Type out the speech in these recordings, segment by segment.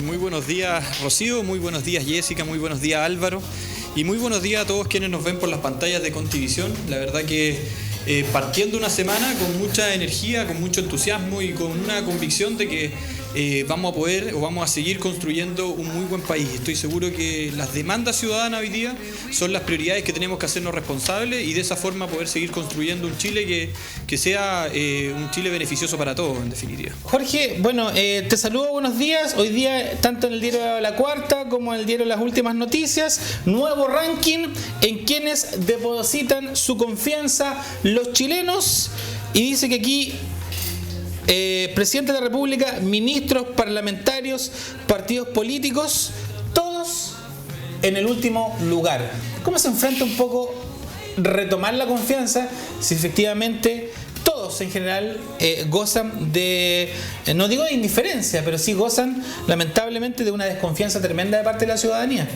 Muy buenos días, Rocío, muy buenos días, Jessica, muy buenos días, Álvaro, y muy buenos días a todos quienes nos ven por las pantallas de Contivisión. La verdad que partiendo una semana con mucha energía, con mucho entusiasmo y con una convicción de que vamos a poder o vamos a seguir construyendo un muy buen país. Estoy seguro que las demandas ciudadanas hoy día son las prioridades que tenemos que hacernos responsables y de esa forma poder seguir construyendo un Chile que sea un Chile beneficioso para todos, en definitiva. Jorge, bueno, te saludo, buenos días. Hoy día, tanto en el diario La Cuarta como en el diario Las Últimas Noticias, nuevo ranking en quienes depositan su confianza los chilenos, y dice que aquí presidente de la República, ministros, parlamentarios, partidos políticos, todos en el último lugar. ¿Cómo se enfrenta un poco retomar la confianza si efectivamente todos en general gozan de, no digo de indiferencia, pero sí gozan lamentablemente de una desconfianza tremenda de parte de la ciudadanía?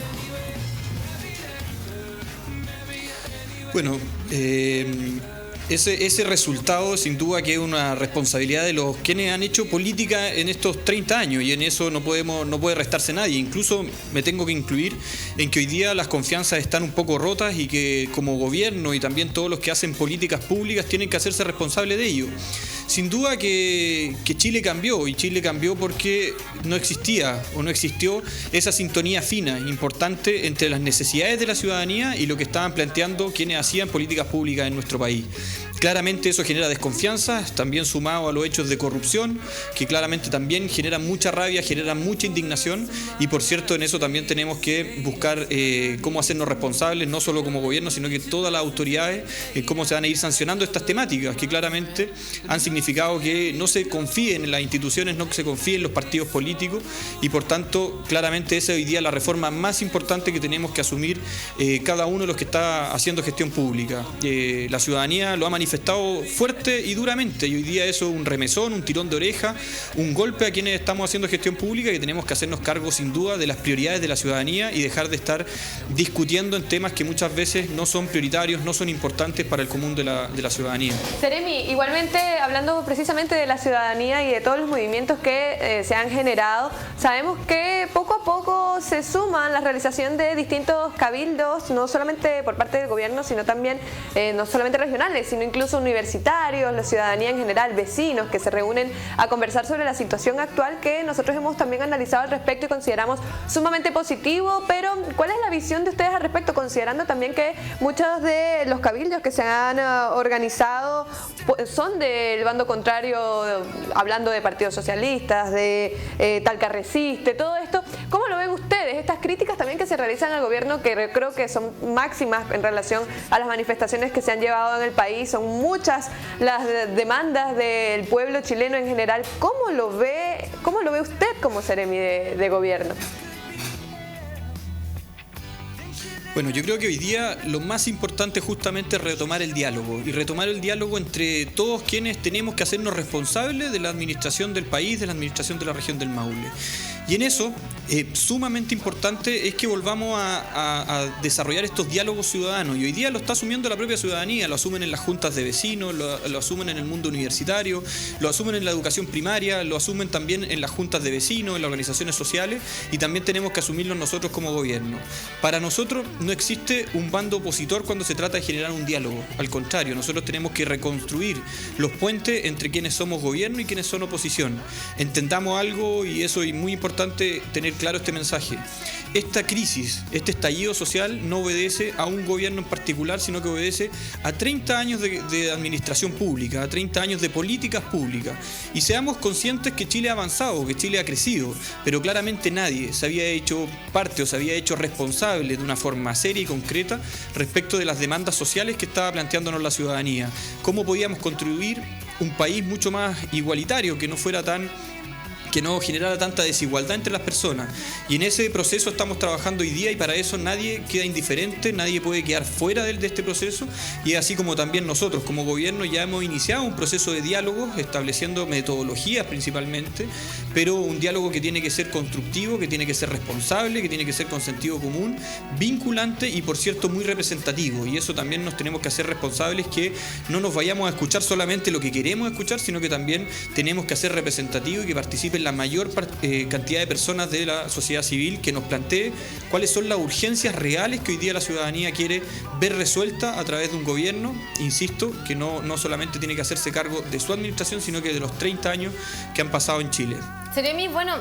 Bueno, ese resultado sin duda que es una responsabilidad de los quienes han hecho política en estos 30 años, y en eso no puede restarse nadie. Incluso me tengo que incluir en que hoy día las confianzas están un poco rotas y que como gobierno y también todos los que hacen políticas públicas tienen que hacerse responsables de ello. Sin duda que Chile cambió, y Chile cambió porque no existía o no existió esa sintonía fina, importante entre las necesidades de la ciudadanía y lo que estaban planteando quienes hacían políticas públicas en nuestro país. Claramente eso genera desconfianza, también sumado a los hechos de corrupción, que claramente también generan mucha rabia, generan mucha indignación, y por cierto en eso también tenemos que buscar cómo hacernos responsables, no solo como gobierno, sino que todas las autoridades, en cómo se van a ir sancionando estas temáticas, que claramente han significado que no se confíen en las instituciones, no se confíen en los partidos políticos, y por tanto claramente esa es hoy día la reforma más importante que tenemos que asumir cada uno de los que está haciendo gestión pública. La ciudadanía lo ha manifestado fuerte y duramente, y hoy día eso es un remesón, un tirón de oreja, un golpe a quienes estamos haciendo gestión pública, que tenemos que hacernos cargo sin duda de las prioridades de la ciudadanía y dejar de estar discutiendo en temas que muchas veces no son prioritarios, no son importantes para el común de la ciudadanía. Seremi, igualmente hablando precisamente de la ciudadanía y de todos los movimientos que se han generado, sabemos que poco a poco se suman la realización de distintos cabildos, no solamente por parte del gobierno, sino también no solamente regionales, sino incluso universitarios, la ciudadanía en general, vecinos que se reúnen a conversar sobre la situación actual, que nosotros hemos también analizado al respecto y consideramos sumamente positivo. Pero ¿cuál es la visión de ustedes al respecto, considerando también que muchos de los cabildos que se han organizado son del bando contrario, hablando de partidos socialistas, de Talca Resiste, todo esto? ¿Cómo lo ven ustedes? Estas críticas también que se realizan al gobierno, que creo que son máximas en relación a las manifestaciones que se han llevado en el país, son muchas las demandas del pueblo chileno en general. ¿Cómo lo ve usted como Seremi de gobierno? Bueno, yo creo que hoy día lo más importante es justamente retomar el diálogo, y retomar el diálogo entre todos quienes tenemos que hacernos responsables de la administración del país, de la administración de la región del Maule. Y en eso, sumamente importante es que volvamos a desarrollar estos diálogos ciudadanos, y hoy día lo está asumiendo la propia ciudadanía, lo asumen en las juntas de vecinos, lo asumen en el mundo universitario, lo asumen en la educación primaria, lo asumen también en las juntas de vecinos, en las organizaciones sociales, y también tenemos que asumirlo nosotros como gobierno. Para nosotros no existe un bando opositor cuando se trata de generar un diálogo, al contrario, nosotros tenemos que reconstruir los puentes entre quienes somos gobierno y quienes son oposición. Entendamos algo, y eso es muy importante tener claro este mensaje. Esta crisis, este estallido social no obedece a un gobierno en particular, sino que obedece a 30 años de administración pública, a 30 años de políticas públicas. Y seamos conscientes que Chile ha avanzado, que Chile ha crecido, pero claramente nadie se había hecho parte o se había hecho responsable de una forma seria y concreta respecto de las demandas sociales que estaba planteándonos la ciudadanía. ¿Cómo podíamos construir un país mucho más igualitario, que no generara tanta desigualdad entre las personas? Y en ese proceso estamos trabajando hoy día, y para eso nadie queda indiferente, nadie puede quedar fuera de este proceso, y así como también nosotros como gobierno ya hemos iniciado un proceso de diálogo, estableciendo metodologías principalmente, pero un diálogo que tiene que ser constructivo, que tiene que ser responsable, que tiene que ser con sentido común, vinculante y por cierto muy representativo. Y eso también nos tenemos que hacer responsables, que no nos vayamos a escuchar solamente lo que queremos escuchar, sino que también tenemos que hacer representativo y que participen la mayor cantidad de personas de la sociedad civil que nos plantee cuáles son las urgencias reales que hoy día la ciudadanía quiere ver resueltas a través de un gobierno, insisto, que no solamente tiene que hacerse cargo de su administración, sino que de los 30 años que han pasado en Chile. Seremi, bueno,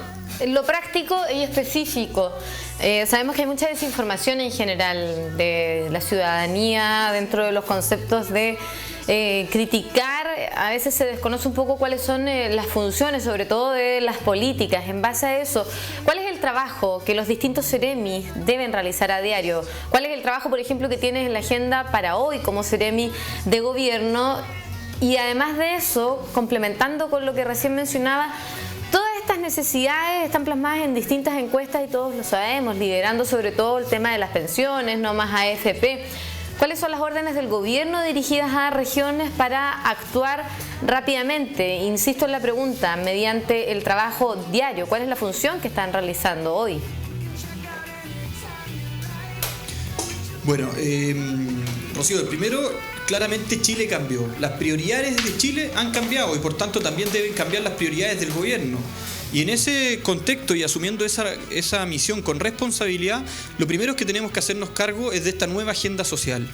lo práctico y específico. Sabemos que hay mucha desinformación en general de la ciudadanía dentro de los conceptos de criticar. A veces se desconoce un poco cuáles son las funciones, sobre todo de las políticas. En base a eso, ¿cuál es el trabajo que los distintos Seremi deben realizar a diario? ¿Cuál es el trabajo, por ejemplo, que tienes en la agenda para hoy como Seremi de gobierno? Y además de eso, complementando con lo que recién mencionaba, todas estas necesidades están plasmadas en distintas encuestas y todos lo sabemos, liderando sobre todo el tema de las pensiones, no más AFP. ¿Cuáles son las órdenes del gobierno dirigidas a regiones para actuar rápidamente? Insisto en la pregunta, mediante el trabajo diario, ¿cuál es la función que están realizando hoy? Bueno, Rocío, primero, claramente Chile cambió. Las prioridades de Chile han cambiado y por tanto también deben cambiar las prioridades del gobierno. Y en ese contexto y asumiendo esa misión con responsabilidad, lo primero que tenemos que hacernos cargo es de esta nueva agenda social.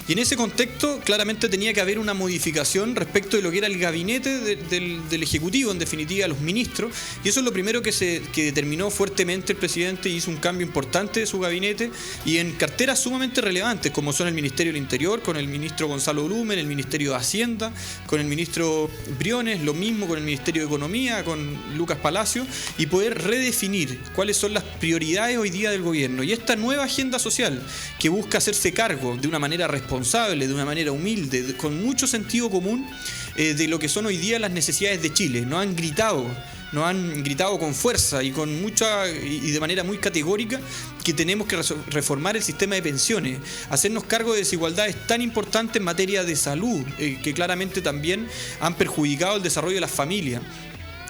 Y en ese contexto claramente tenía que haber una modificación respecto de lo que era el gabinete del Ejecutivo, en definitiva los ministros, y eso es lo primero que determinó fuertemente el presidente. Hizo un cambio importante de su gabinete y en carteras sumamente relevantes como son el Ministerio del Interior con el ministro Gonzalo Blumen, el Ministerio de Hacienda con el ministro Briones, lo mismo con el Ministerio de Economía con Lucas Palacio, y poder redefinir cuáles son las prioridades hoy día del gobierno. Y esta nueva agenda social que busca hacerse cargo de una manera responsable, de una manera humilde, con mucho sentido común de lo que son hoy día las necesidades de Chile. Nos han gritado con fuerza y de manera muy categórica que tenemos que reformar el sistema de pensiones, hacernos cargo de desigualdades tan importantes en materia de salud, que claramente también han perjudicado el desarrollo de las familias.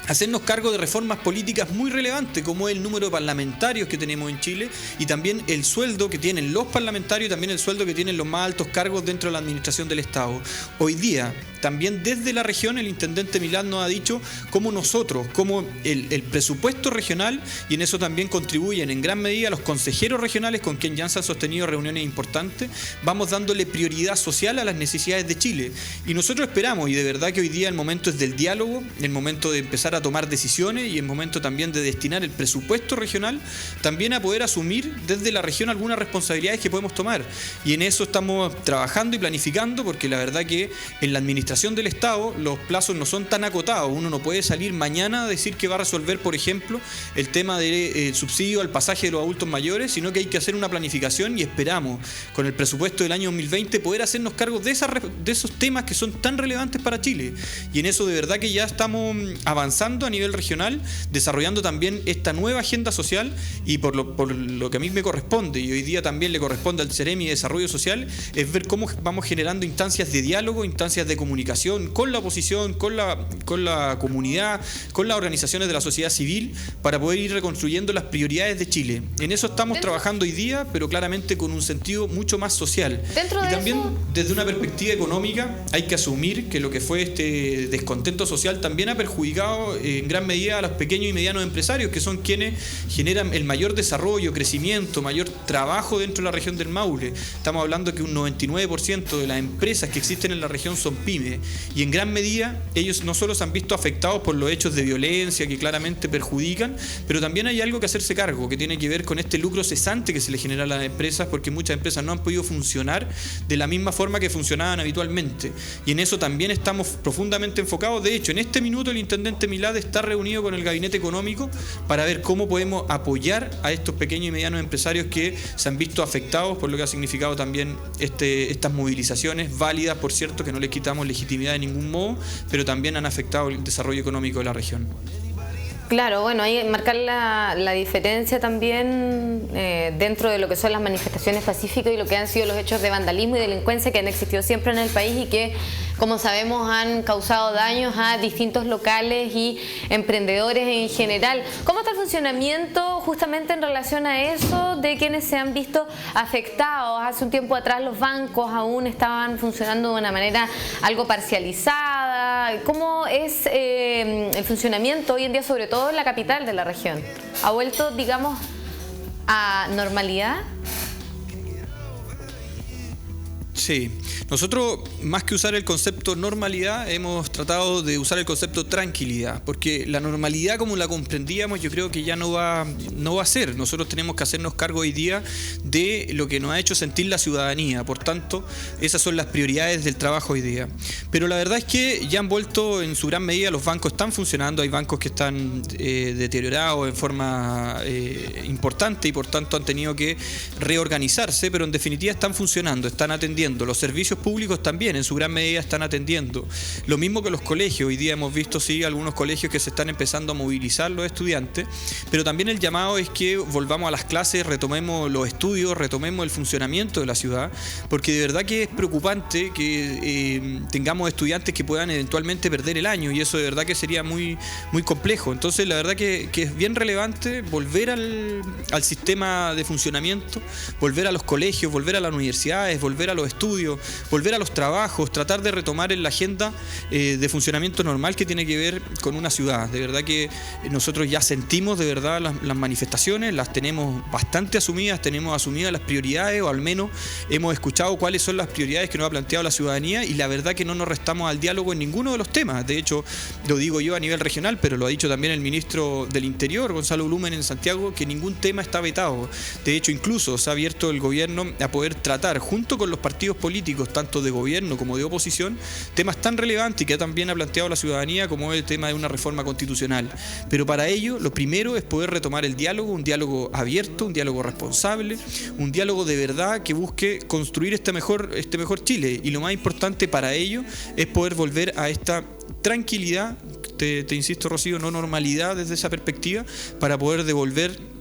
Hacernos cargo de reformas políticas muy relevantes como el número de parlamentarios que tenemos en Chile y también el sueldo que tienen los parlamentarios y también el sueldo que tienen los más altos cargos dentro de la administración del Estado. Hoy día, también desde la región, el intendente Milad nos ha dicho cómo nosotros, como el presupuesto regional, y en eso también contribuyen en gran medida los consejeros regionales con quien ya se han sostenido reuniones importantes, vamos dándole prioridad social a las necesidades de Chile. Y nosotros esperamos, y de verdad que hoy día el momento es del diálogo, el momento de empezar a tomar decisiones y el momento también de destinar el presupuesto regional también a poder asumir desde la región algunas responsabilidades que podemos tomar. Y en eso estamos trabajando y planificando, porque la verdad que en la administración del Estado los plazos no son tan acotados. Uno no puede salir mañana a decir que va a resolver, por ejemplo, el tema del subsidio al pasaje de los adultos mayores, sino que hay que hacer una planificación y esperamos con el presupuesto del año 2020 poder hacernos cargo de esos temas que son tan relevantes para Chile. Y en eso de verdad que ya estamos avanzando a nivel regional, desarrollando también esta nueva agenda social, y por lo que a mí me corresponde y hoy día también le corresponde al Seremi de Desarrollo Social, es ver cómo vamos generando instancias de diálogo, instancias de comunicación con la oposición, con la comunidad, con las organizaciones de la sociedad civil, para poder ir reconstruyendo las prioridades de Chile. En eso estamos trabajando hoy día, pero claramente con un sentido mucho más social. Y también desde una perspectiva económica hay que asumir que lo que fue este descontento social también ha perjudicado en gran medida a los pequeños y medianos empresarios, que son quienes generan el mayor desarrollo, crecimiento, mayor trabajo dentro de la región del Maule. Estamos hablando que un 99% de las empresas que existen en la región son pymes, y en gran medida ellos no solo se han visto afectados por los hechos de violencia que claramente perjudican, pero también hay algo que hacerse cargo, que tiene que ver con este lucro cesante que se le genera a las empresas, porque muchas empresas no han podido funcionar de la misma forma que funcionaban habitualmente, y en eso también estamos profundamente enfocados. De hecho, en este minuto el intendente Milad está reunido con el gabinete económico para ver cómo podemos apoyar a estos pequeños y medianos empresarios que se han visto afectados por lo que ha significado también estas movilizaciones válidas, por cierto, que no les quitamos legitimidad de ningún modo, pero también han afectado el desarrollo económico de la región. Claro, bueno, hay que marcar la diferencia también dentro de lo que son las manifestaciones pacíficas y lo que han sido los hechos de vandalismo y delincuencia que han existido siempre en el país y que, como sabemos, han causado daños a distintos locales y emprendedores en general. ¿Cómo está el funcionamiento justamente en relación a eso de quienes se han visto afectados? Hace un tiempo atrás los bancos aún estaban funcionando de una manera algo parcializada, ¿cómo es el funcionamiento hoy en día, sobre todo en la capital de la región? ¿Ha vuelto, digamos, a normalidad? Sí, nosotros más que usar el concepto normalidad hemos tratado de usar el concepto tranquilidad, porque la normalidad como la comprendíamos yo creo que ya no va a ser. Nosotros tenemos que hacernos cargo hoy día de lo que nos ha hecho sentir la ciudadanía, por tanto esas son las prioridades del trabajo hoy día. Pero la verdad es que ya han vuelto en su gran medida, los bancos están funcionando, hay bancos que están deteriorados en forma importante y por tanto han tenido que reorganizarse, pero en definitiva están funcionando, están atendiendo. Los servicios públicos también en su gran medida están atendiendo. Lo mismo que los colegios. Hoy día hemos visto sí algunos colegios que se están empezando a movilizar los estudiantes, pero también el llamado es que volvamos a las clases, retomemos los estudios, retomemos el funcionamiento de la ciudad, porque de verdad que es preocupante que tengamos estudiantes que puedan eventualmente perder el año y eso de verdad que sería muy, muy complejo. Entonces la verdad que es bien relevante volver al sistema de funcionamiento, volver a los colegios, volver a las universidades, volver a los estudios, volver a los trabajos, tratar de retomar en la agenda de funcionamiento normal que tiene que ver con una ciudad. De verdad que nosotros ya sentimos de verdad las manifestaciones, las tenemos bastante asumidas, tenemos asumidas las prioridades o al menos hemos escuchado cuáles son las prioridades que nos ha planteado la ciudadanía y la verdad que no nos restamos al diálogo en ninguno de los temas. De hecho, lo digo yo a nivel regional, pero lo ha dicho también el ministro del Interior, Gonzalo Blumen, en Santiago, que ningún tema está vetado. De hecho, incluso se ha abierto el gobierno a poder tratar junto con los partidos políticos, tanto de gobierno como de oposición, temas tan relevantes que también ha planteado la ciudadanía como el tema de una reforma constitucional. Pero para ello, lo primero es poder retomar el diálogo, un diálogo abierto, un diálogo responsable, un diálogo de verdad que busque construir este mejor Chile. Y lo más importante para ello es poder volver a esta tranquilidad, te insisto, Rocío, no normalidad desde esa perspectiva, para poder devolver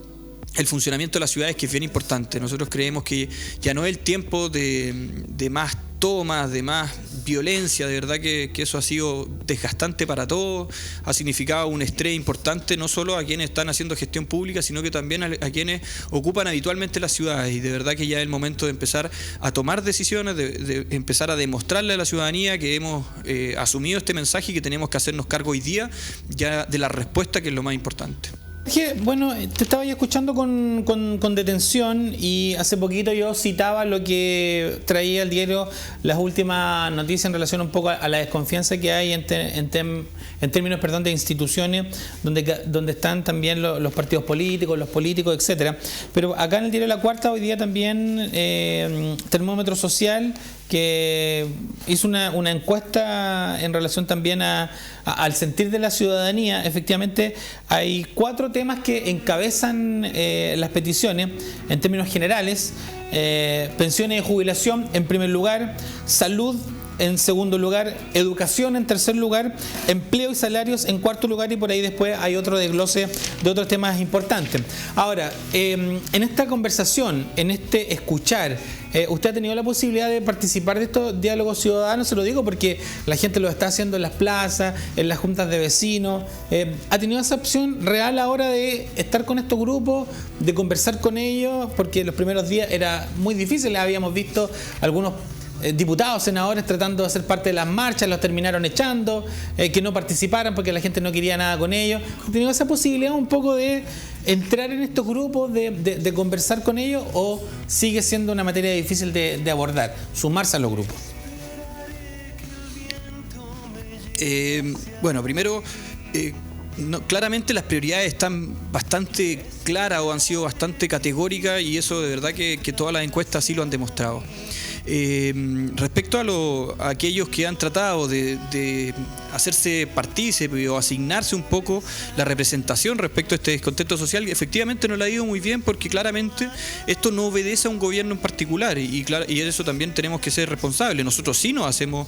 el funcionamiento de las ciudades, que es bien importante. Nosotros creemos que ya no es el tiempo de más tomas, de más violencia. De verdad que eso ha sido desgastante para todos, ha significado un estrés importante no solo a quienes están haciendo gestión pública, sino que también a quienes ocupan habitualmente las ciudades. Y de verdad que ya es el momento de empezar a tomar decisiones, de empezar a demostrarle a la ciudadanía que hemos asumido este mensaje y que tenemos que hacernos cargo hoy día ya de la respuesta, que es lo más importante. Bueno, te estaba yo escuchando con detención y hace poquito yo citaba lo que traía el diario, las últimas noticias en relación un poco a la desconfianza que hay en términos de instituciones donde están también los partidos políticos, los políticos, etcétera. Pero acá en el diario La Cuarta hoy día también Termómetro Social, que hizo una encuesta en relación también al sentir de la ciudadanía. Efectivamente, hay 4 temas que encabezan las peticiones en términos generales. Pensiones de jubilación en primer lugar, salud en segundo lugar, educación en tercer lugar, empleo y salarios en cuarto lugar, y por ahí después hay otro desglose de otros temas importantes. Ahora, en esta conversación, en este escuchar, ¿usted ha tenido la posibilidad de participar de estos diálogos ciudadanos? Se lo digo porque la gente lo está haciendo en las plazas, en las juntas de vecinos. ¿Ha tenido esa opción real ahora de estar con estos grupos, de conversar con ellos? Porque los primeros días era muy difícil, habíamos visto algunos diputados, senadores tratando de ser parte de las marchas, los terminaron echando, que no participaran porque la gente no quería nada con ellos. ¿Ha tenido esa posibilidad un poco de entrar en estos grupos, de conversar con ellos, o sigue siendo una materia difícil de abordar, sumarse a los grupos? Bueno, primero, claramente las prioridades están bastante claras o han sido bastante categóricas, y eso de verdad que todas las encuestas sí lo han demostrado. Respecto a aquellos que han tratado de hacerse partícipe o asignarse un poco la representación respecto a este descontento social, efectivamente no le ha ido muy bien, porque claramente esto no obedece a un gobierno en particular, y de eso también tenemos que ser responsables. Nosotros sí nos hacemos,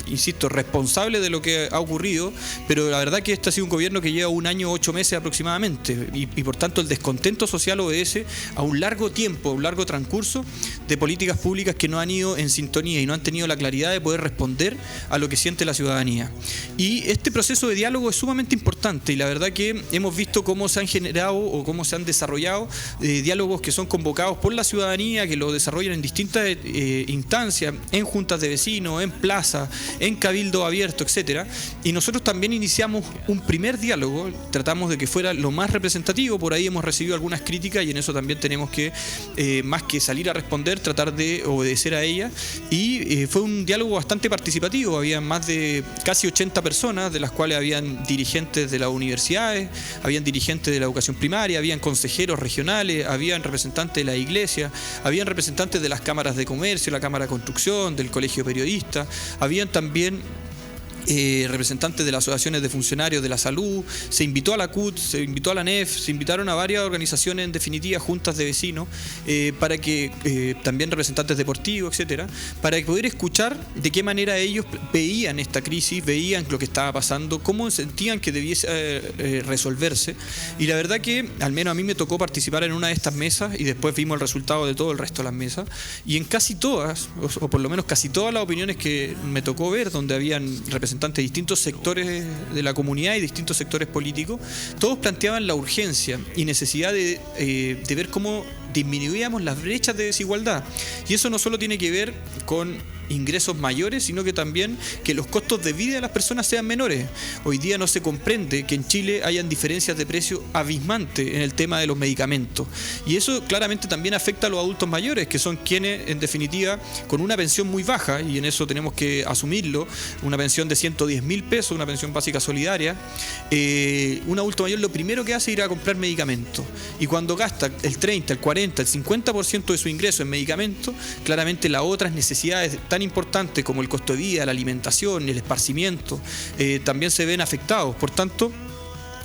insisto, responsables de lo que ha ocurrido, pero la verdad que este ha sido un gobierno que lleva 1 año 8 meses aproximadamente, y por tanto el descontento social obedece a un largo tiempo, a un largo transcurso de políticas públicas políticas que no han ido en sintonía y no han tenido la claridad de poder responder a lo que siente la ciudadanía. Y este proceso de diálogo es sumamente importante, y la verdad que hemos visto cómo se han generado o cómo se han desarrollado diálogos que son convocados por la ciudadanía, que lo desarrollan en distintas instancias, en juntas de vecinos, en plazas, en cabildo abierto, etcétera. Y nosotros también iniciamos un primer diálogo, tratamos de que fuera lo más representativo. Por ahí hemos recibido algunas críticas y en eso también tenemos que, más que salir a responder, tratar de obedecer a ella. Y fue un diálogo bastante participativo, había más de casi 80 personas, de las cuales habían dirigentes de las universidades, habían dirigentes de la educación primaria, habían consejeros regionales, habían representantes de la iglesia, habían representantes de las cámaras de comercio, la Cámara de Construcción, del Colegio de Periodistas, habían también representantes de las asociaciones de funcionarios de la salud, se invitó a la CUT, se invitó a la NEF, se invitaron a varias organizaciones, en definitiva juntas de vecinos, para que también representantes deportivos, etcétera, para poder escuchar de qué manera ellos veían esta crisis, veían lo que estaba pasando, cómo sentían que debiese resolverse. Y la verdad que al menos a mí me tocó participar en una de estas mesas y después vimos el resultado de todo el resto de las mesas, y en casi todas, o por lo menos casi todas las opiniones que me tocó ver, donde habían representantes de distintos sectores de la comunidad y distintos sectores políticos, todos planteaban la urgencia y necesidad de ver cómo disminuíamos las brechas de desigualdad. Y eso no solo tiene que ver con ingresos mayores, sino que también que los costos de vida de las personas sean menores. Hoy día no se comprende que en Chile hayan diferencias de precio abismantes en el tema de los medicamentos, y eso claramente también afecta a los adultos mayores, que son quienes en definitiva con una pensión muy baja, y en eso tenemos que asumirlo, una pensión de 110.000 pesos, una pensión básica solidaria, un adulto mayor lo primero que hace es ir a comprar medicamentos, y cuando gasta el 30, el 40, el 50% de su ingreso en medicamentos, claramente las otras necesidades tan importantes como el costo de vida, la alimentación, el esparcimiento, también se ven afectados. Por tanto,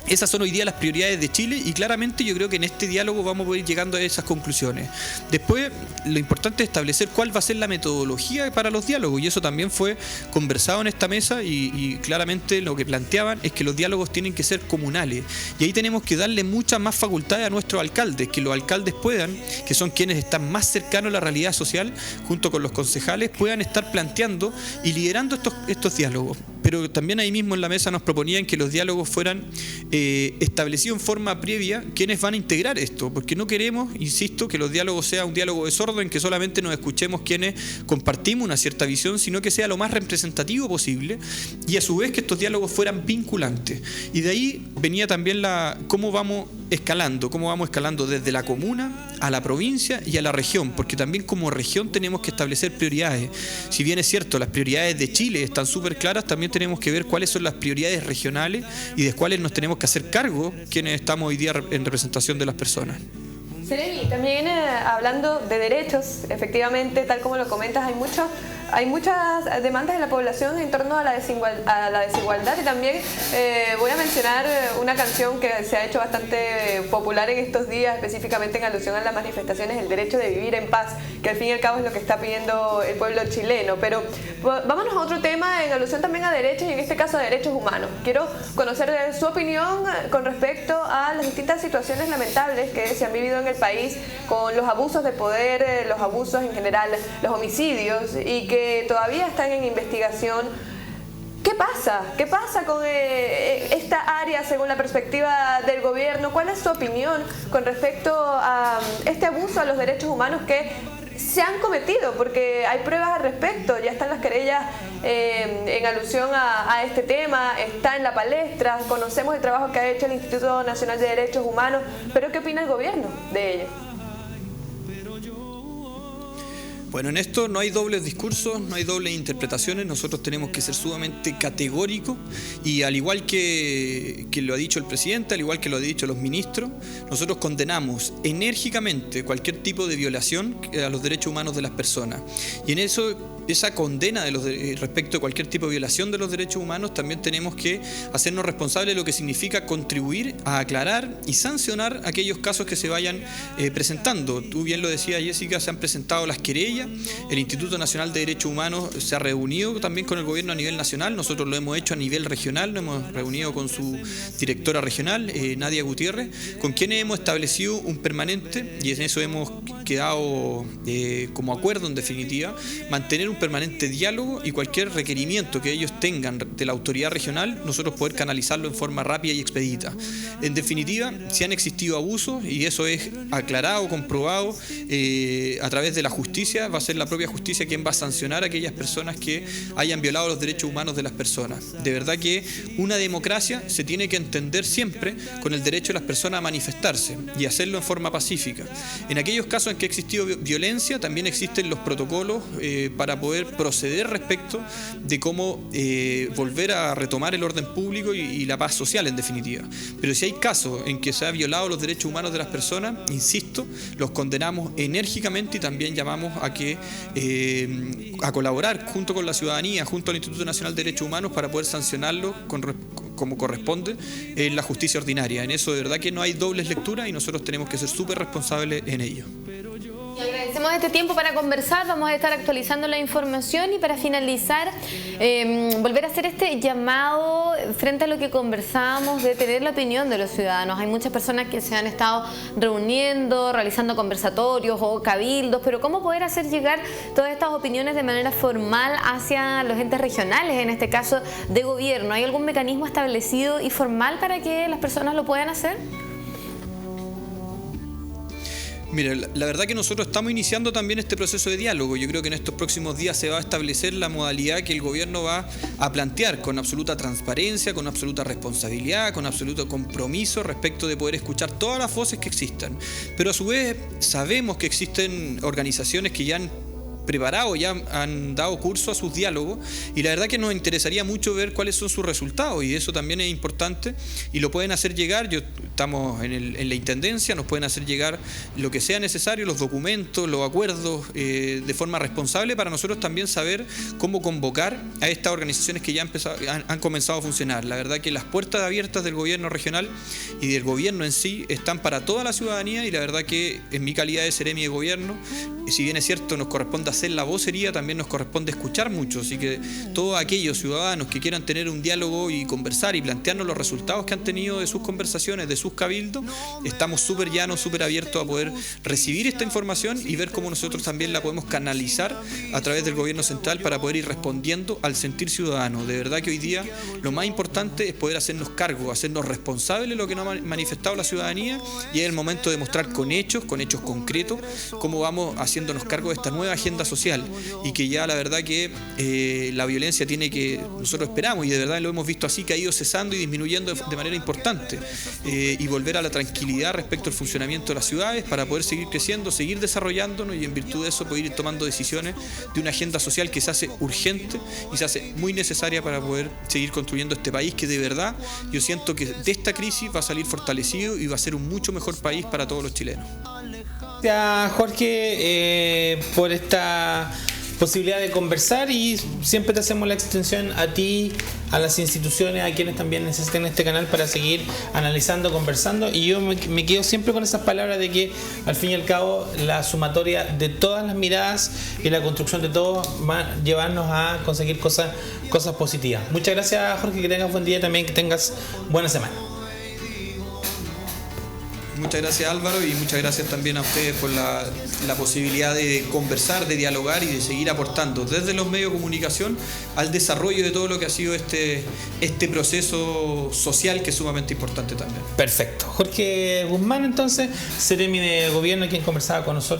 esas son hoy día las prioridades de Chile, y claramente yo creo que en este diálogo vamos a ir llegando a esas conclusiones. Después, lo importante es establecer cuál va a ser la metodología para los diálogos, y eso también fue conversado en esta mesa, y claramente lo que planteaban es que los diálogos tienen que ser comunales, y ahí tenemos que darle muchas más facultades a nuestros alcaldes, que los alcaldes puedan, que son quienes están más cercanos a la realidad social, junto con los concejales, puedan estar planteando y liderando estos diálogos. Pero también ahí mismo en la mesa nos proponían que los diálogos fueran establecidos en forma previa quienes van a integrar esto, porque no queremos, insisto, que los diálogos sea un diálogo de sordo en que solamente nos escuchemos quienes compartimos una cierta visión, sino que sea lo más representativo posible, y a su vez que estos diálogos fueran vinculantes. Y de ahí venía también cómo vamos escalando desde la comuna a la provincia y a la región, porque también como región tenemos que establecer prioridades. Si bien es cierto, las prioridades de Chile están súper claras, también tenemos que ver cuáles son las prioridades regionales y de cuáles nos tenemos que hacer cargo quienes estamos hoy día en representación de las personas. Seremi, también hablando de derechos, efectivamente, tal como lo comentas, hay muchas demandas de la población en torno a la desigualdad, y también voy a mencionar una canción que se ha hecho bastante popular en estos días, específicamente en alusión a las manifestaciones, el derecho de vivir en paz, que al fin y al cabo es lo que está pidiendo el pueblo chileno. Pero vámonos a otro tema en alusión también a derechos, y en este caso a derechos humanos. Quiero conocer su opinión con respecto a las distintas situaciones lamentables que se han vivido en el país con los abusos de poder, los abusos en general, los homicidios, y que todavía están en investigación. ¿Qué pasa? ¿Qué pasa con esta área según la perspectiva del gobierno? ¿Cuál es su opinión con respecto a este abuso a los derechos humanos que se han cometido? Porque hay pruebas al respecto, ya están las querellas en alusión a este tema, está en la palestra, conocemos el trabajo que ha hecho el Instituto Nacional de Derechos Humanos, pero ¿qué opina el gobierno de ello? Bueno, en esto no hay dobles discursos, no hay dobles interpretaciones. Nosotros tenemos que ser sumamente categóricos, y al igual que lo ha dicho el presidente, al igual que lo han dicho los ministros, nosotros condenamos enérgicamente cualquier tipo de violación a los derechos humanos de las personas. Y en eso, esa condena respecto a cualquier tipo de violación de los derechos humanos, también tenemos que hacernos responsables de lo que significa contribuir a aclarar y sancionar aquellos casos que se vayan presentando. Tú bien lo decías, Jessica, se han presentado las querellas, el Instituto Nacional de Derechos Humanos se ha reunido también con el gobierno a nivel nacional, nosotros lo hemos hecho a nivel regional, nos hemos reunido con su directora regional, Nadia Gutiérrez, con quienes hemos establecido un permanente, y en eso hemos quedado como acuerdo en definitiva, mantener un permanente diálogo y cualquier requerimiento que ellos tengan de la autoridad regional, nosotros poder canalizarlo en forma rápida y expedita. En definitiva, si han existido abusos, y eso es aclarado, comprobado a través de la justicia, va a ser la propia justicia quien va a sancionar a aquellas personas que hayan violado los derechos humanos de las personas. De verdad que una democracia se tiene que entender siempre con el derecho de las personas a manifestarse y hacerlo en forma pacífica. En aquellos casos en que ha existido violencia, también existen los protocolos para poder proceder respecto de cómo volver a retomar el orden público y la paz social, en definitiva. Pero si hay casos en que se ha violado los derechos humanos de las personas, insisto, los condenamos enérgicamente y también llamamos a colaborar junto con la ciudadanía, junto al Instituto Nacional de Derechos Humanos, para poder sancionarlo como corresponde en la justicia ordinaria. En eso de verdad que no hay dobles lecturas y nosotros tenemos que ser súper responsables en ello. Y agradecemos este tiempo para conversar, vamos a estar actualizando la información y para finalizar, volver a hacer este llamado frente a lo que conversábamos de tener la opinión de los ciudadanos. Hay muchas personas que se han estado reuniendo, realizando conversatorios o cabildos, pero ¿cómo poder hacer llegar todas estas opiniones de manera formal hacia los entes regionales, en este caso de gobierno? ¿Hay algún mecanismo establecido y formal para que las personas lo puedan hacer? Mira, la verdad que nosotros estamos iniciando también este proceso de diálogo. Yo creo que en estos próximos días se va a establecer la modalidad que el gobierno va a plantear con absoluta transparencia, con absoluta responsabilidad, con absoluto compromiso respecto de poder escuchar todas las voces que existan. Pero a su vez sabemos que existen organizaciones que ya han preparado, ya han dado curso a sus diálogos y la verdad que nos interesaría mucho ver cuáles son sus resultados y eso también es importante y lo pueden hacer llegar. Estamos en la Intendencia, nos pueden hacer llegar lo que sea necesario, los documentos, los acuerdos de forma responsable para nosotros también saber cómo convocar a estas organizaciones que ya han comenzado a funcionar. La verdad que las puertas abiertas del gobierno regional y del gobierno en sí están para toda la ciudadanía y la verdad que en mi calidad de seremi de gobierno, si bien es cierto nos corresponde hacer la vocería, también nos corresponde escuchar mucho, así que todos aquellos ciudadanos que quieran tener un diálogo y conversar y plantearnos los resultados que han tenido de sus conversaciones, de sus cabildos, estamos súper llanos, súper abiertos a poder recibir esta información y ver cómo nosotros también la podemos canalizar a través del gobierno central para poder ir respondiendo al sentir ciudadano. De verdad que hoy día lo más importante es poder hacernos cargo, hacernos responsables de lo que nos ha manifestado la ciudadanía y es el momento de mostrar con hechos concretos, cómo vamos haciéndonos cargo de esta nueva agenda social y que ya la verdad que la violencia tiene que, nosotros esperamos y de verdad lo hemos visto así, que ha ido cesando y disminuyendo de manera importante y volver a la tranquilidad respecto al funcionamiento de las ciudades para poder seguir creciendo, seguir desarrollándonos y en virtud de eso poder ir tomando decisiones de una agenda social que se hace urgente y se hace muy necesaria para poder seguir construyendo este país que de verdad yo siento que de esta crisis va a salir fortalecido y va a ser un mucho mejor país para todos los chilenos. Gracias, Jorge, por esta posibilidad de conversar y siempre te hacemos la extensión a ti, a las instituciones, a quienes también necesiten este canal para seguir analizando, conversando y yo me quedo siempre con esas palabras de que al fin y al cabo la sumatoria de todas las miradas y la construcción de todo va a llevarnos a conseguir cosas positivas. Muchas gracias, Jorge, que tengas buen día y también que tengas buena semana. Muchas gracias, Álvaro, y muchas gracias también a ustedes por la posibilidad de conversar, de dialogar y de seguir aportando desde los medios de comunicación al desarrollo de todo lo que ha sido este proceso social que es sumamente importante también. Perfecto. Jorge Guzmán, entonces, seremi de gobierno, quien conversaba con nosotros.